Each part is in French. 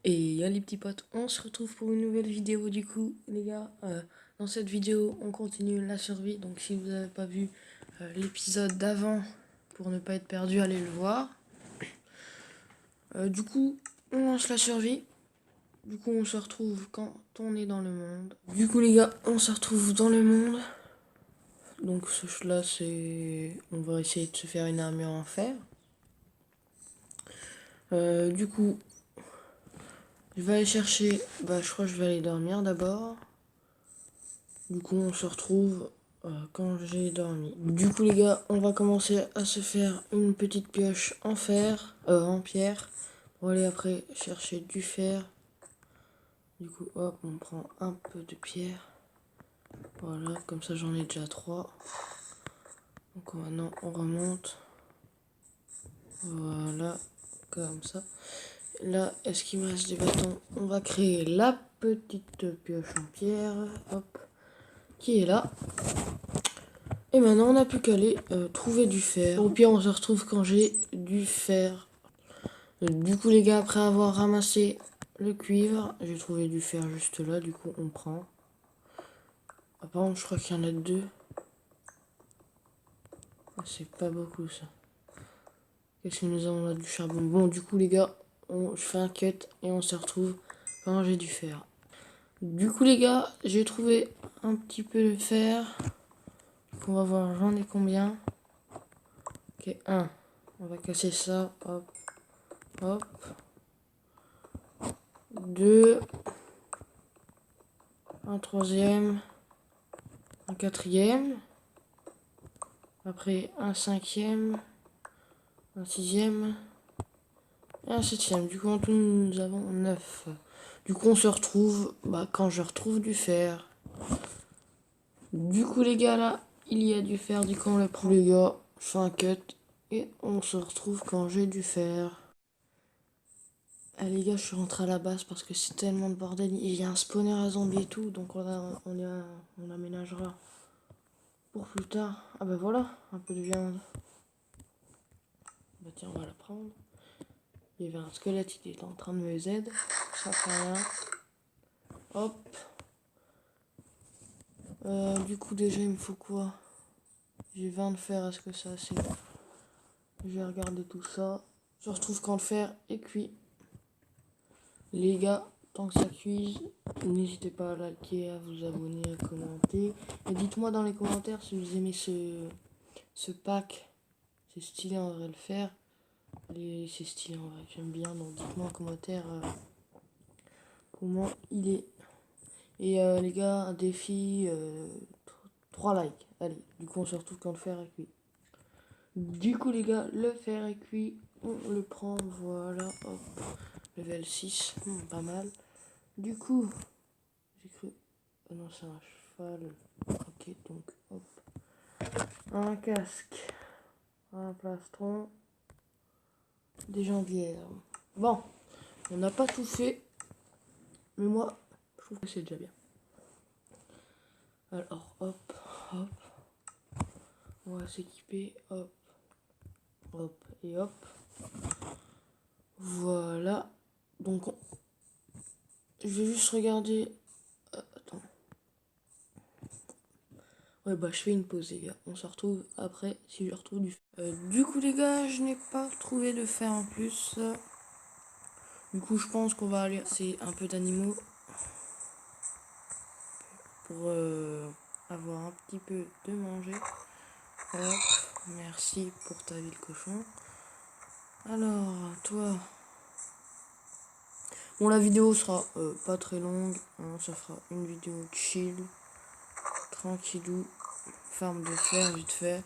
Et y'a les petits potes, on se retrouve pour une nouvelle vidéo du coup les gars. Dans cette vidéo on continue la survie, donc si vous n'avez pas vu l'épisode d'avant, pour ne pas être perdu, allez le voir. Du coup on lance la survie, du coup on se retrouve quand on est dans le monde. Du coup les gars on se retrouve dans le monde. Donc là c'est... on va essayer de se faire une armure en fer. Du coup je vais aller chercher, je crois que je vais aller dormir d'abord. Du coup, on se retrouve quand j'ai dormi. Du coup, les gars, on va commencer à se faire une petite pioche en fer, en pierre, pour aller après chercher du fer. Du coup, hop, on prend un peu de pierre. Voilà, comme ça j'en ai déjà 3. Donc maintenant, on remonte. Voilà, comme ça. Là, est-ce qu'il me reste des bâtons? On va créer la petite pioche en pierre, hop, qui est là. Et maintenant, on n'a plus qu'à aller trouver du fer. Au pire, on se retrouve quand j'ai du fer. Du coup, les gars, après avoir ramassé le cuivre, j'ai trouvé du fer juste là. Du coup, on prend. Ah, par contre, je crois qu'il y en a 2. Ah, c'est pas beaucoup, ça. Qu'est-ce que nous avons là? Du charbon. Bon, du coup, les gars, je fais un cut et on se retrouve quand j'ai du fer. Du coup, les gars, j'ai trouvé un petit peu de fer. On va voir, j'en ai combien. Ok, 1. On va casser ça. Hop. Hop. 2, un troisième, un quatrième, après un cinquième, un sixième et un septième. Du coup, en tout, nous avons 9. Du coup, on se retrouve quand je retrouve du fer. Du coup, les gars, là, il y a du fer. Du coup, on le prend. Les gars, je fais un cut et on se retrouve quand j'ai du fer. Ah, les gars, je suis rentré à la base parce que c'est tellement de bordel. Il y a un spawner à zombies et tout, donc on aménagera pour plus tard. Ah bah voilà, un peu de viande. Bah tiens, on va la prendre. Il y avait un squelette, il était en train de me Z. Ça fait rien. Hop. Du coup, déjà, il me faut quoi? J'ai 20 de fer, est-ce que c'est assez? Je vais regarder tout ça. Je retrouve quand le fer est cuit. Les gars, tant que ça cuise, n'hésitez pas à liker, à vous abonner, à commenter. Et dites-moi dans les commentaires si vous aimez ce pack. C'est stylé en vrai le faire. C'est stylé en vrai, j'aime bien. Donc dites-moi en commentaire comment il est. Et les gars, un défi, 3 likes. Allez, du coup on se retrouve quand le fer est cuit. Du coup les gars, le fer est cuit. On le prend, voilà, hop. Level 6, pas mal. Du coup, j'ai cru... Oh non, c'est un cheval. Ok, donc hop. Un casque. Un plastron. Des jambières. Bon, on n'a pas tout fait. Mais moi, je trouve que c'est déjà bien. Alors, hop, hop. On va s'équiper. Hop, hop et hop. Voilà. Donc, je vais juste regarder. Attends. Ouais, je fais une pause, les gars. On se retrouve après si je retrouve du... du coup, les gars, je n'ai pas trouvé de fer en plus. Du coup, je pense qu'on va aller... C'est un peu d'animaux. Pour avoir un petit peu de manger. Hop, merci pour ta vie, le cochon. Alors, toi... Bon, la vidéo sera pas très longue, hein, ça fera une vidéo chill, tranquillou, farm de fer vite fait.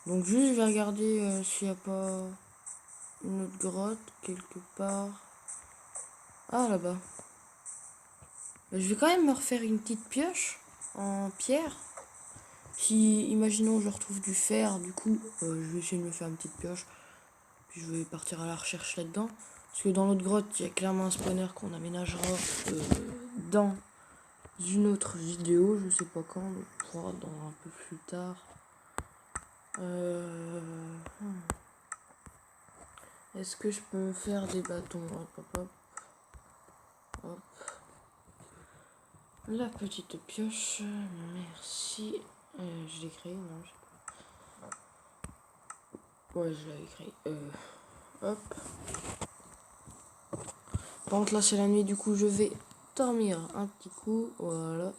Donc juste, je vais regarder s'il n'y a pas une autre grotte quelque part. Ah, là-bas. Je vais quand même me refaire une petite pioche en pierre. Si, imaginons, je retrouve du fer, du coup, je vais essayer de me faire une petite pioche. Puis je vais partir à la recherche là-dedans. Parce que dans l'autre grotte, il y a clairement un spawner qu'on aménagera dans une autre vidéo. Je sais pas quand, je crois dans un peu plus tard. Est-ce que je peux me faire des bâtons? Hop, hop, hop. Hop. La petite pioche, merci. Je l'ai créée, non, je sais pas. Ouais, je l'avais créée. Hop. Par contre, là, c'est la nuit, du coup, je vais dormir un petit coup. Voilà.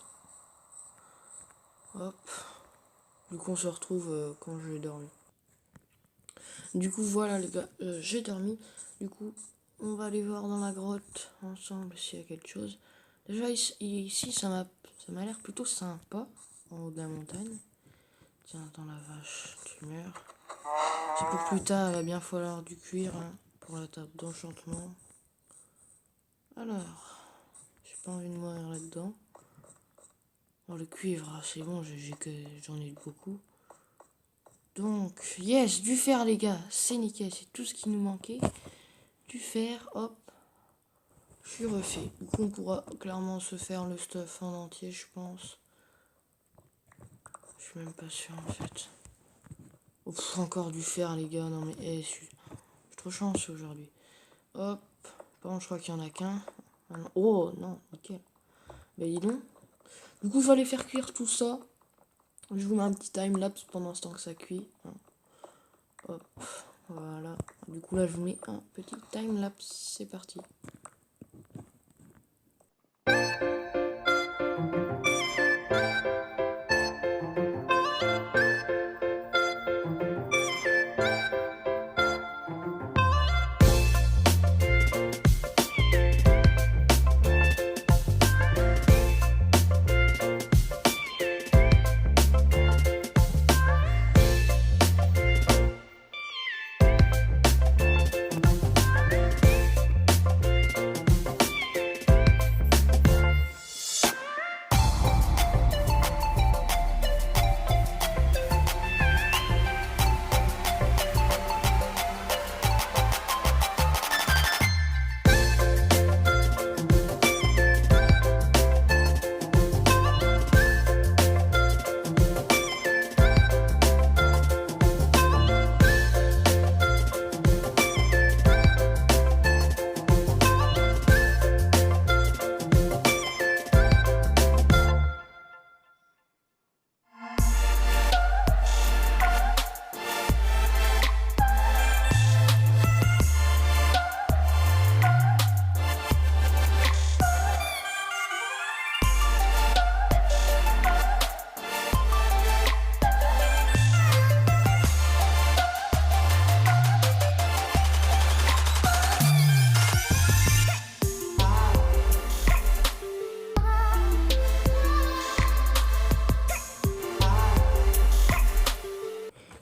Hop. Du coup, on se retrouve quand je vais dormir. Du coup, voilà, les gars, j'ai dormi. Du coup, on va aller voir dans la grotte ensemble s'il y a quelque chose. Déjà, ici, ça m'a l'air plutôt sympa, en haut de la montagne. Tiens, attends, la vache, tu meurs. C'est pour plus tard, il va bien falloir du cuir hein, pour la table d'enchantement. Alors, j'ai pas envie de mourir là-dedans. Oh, le cuivre, c'est bon, j'en ai beaucoup. Donc, yes, du fer, les gars, c'est nickel, c'est tout ce qui nous manquait. Du fer, hop, je suis refait. Du coup, on pourra clairement se faire le stuff en entier, je pense. Je suis même pas sûr, en fait. Oh, encore du fer, les gars, non mais, je suis trop chanceux aujourd'hui. Hop, par contre, je crois qu'il y en a qu'un. Ah non. Oh, non, nickel. Bah, dis donc. Du coup, je vais aller faire cuire tout ça. Je vous mets un petit time-lapse pendant ce temps que ça cuit. Hop, voilà. Du coup, là, je vous mets un petit time-lapse. C'est parti.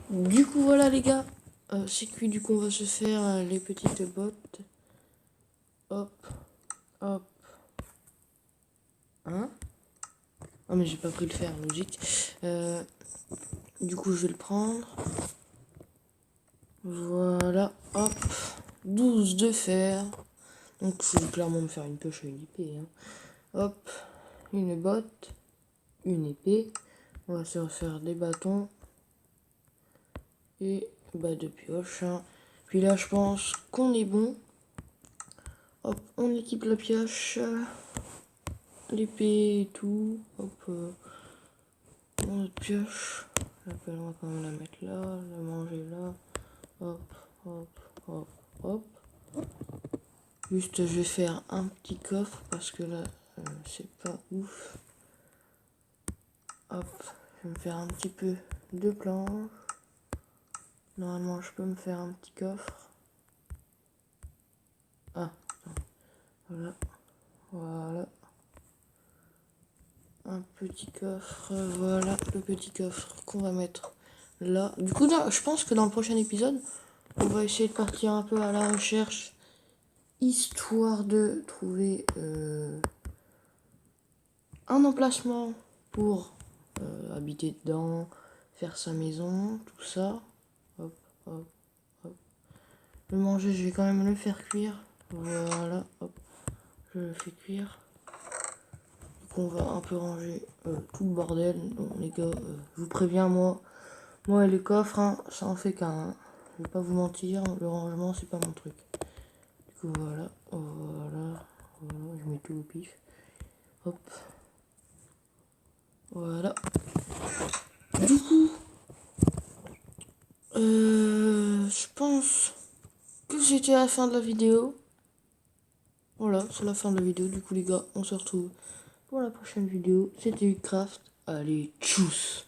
Du coup, voilà, les gars. C'est cuit, du coup, on va se faire les petites bottes. Hop, hop. Hein? Ah, mais j'ai pas pris le fer, logique. Du coup, je vais le prendre. Voilà, hop. 12 de fer. Donc, je vais clairement me faire une pioche et une épée. Hein. Hop, une botte, une épée. On va se refaire des bâtons. Et bah de pioche. Hein. Puis là, je pense qu'on est bon. Hop, on équipe la pioche. L'épée et tout. Hop, notre pioche. On va quand même la mettre là, la manger là. Hop, hop, hop, hop. Juste, je vais faire un petit coffre parce que là, c'est pas ouf. Hop, je vais me faire un petit peu de planches. Normalement, je peux me faire un petit coffre. Ah, voilà, voilà. Un petit coffre, voilà le petit coffre qu'on va mettre là. Du coup, là, je pense que dans le prochain épisode, on va essayer de partir un peu à la recherche, histoire de trouver un emplacement pour habiter dedans, faire sa maison, tout ça. Hop, hop, hop. Le manger, je vais quand même le faire cuire. Voilà, hop, je le fais cuire. On va un peu ranger tout le bordel. Donc, les gars, je vous préviens, moi et les coffres, hein, ça en fait qu'un. Hein. Je vais pas vous mentir, le rangement, c'est pas mon truc. Du coup, voilà, voilà, voilà, je mets tout au pif. Hop. Voilà. Du coup, je pense que c'était la fin de la vidéo. Voilà, c'est la fin de la vidéo. Du coup, les gars, on se retrouve pour la prochaine vidéo. C'était Craft. Allez, tchuss!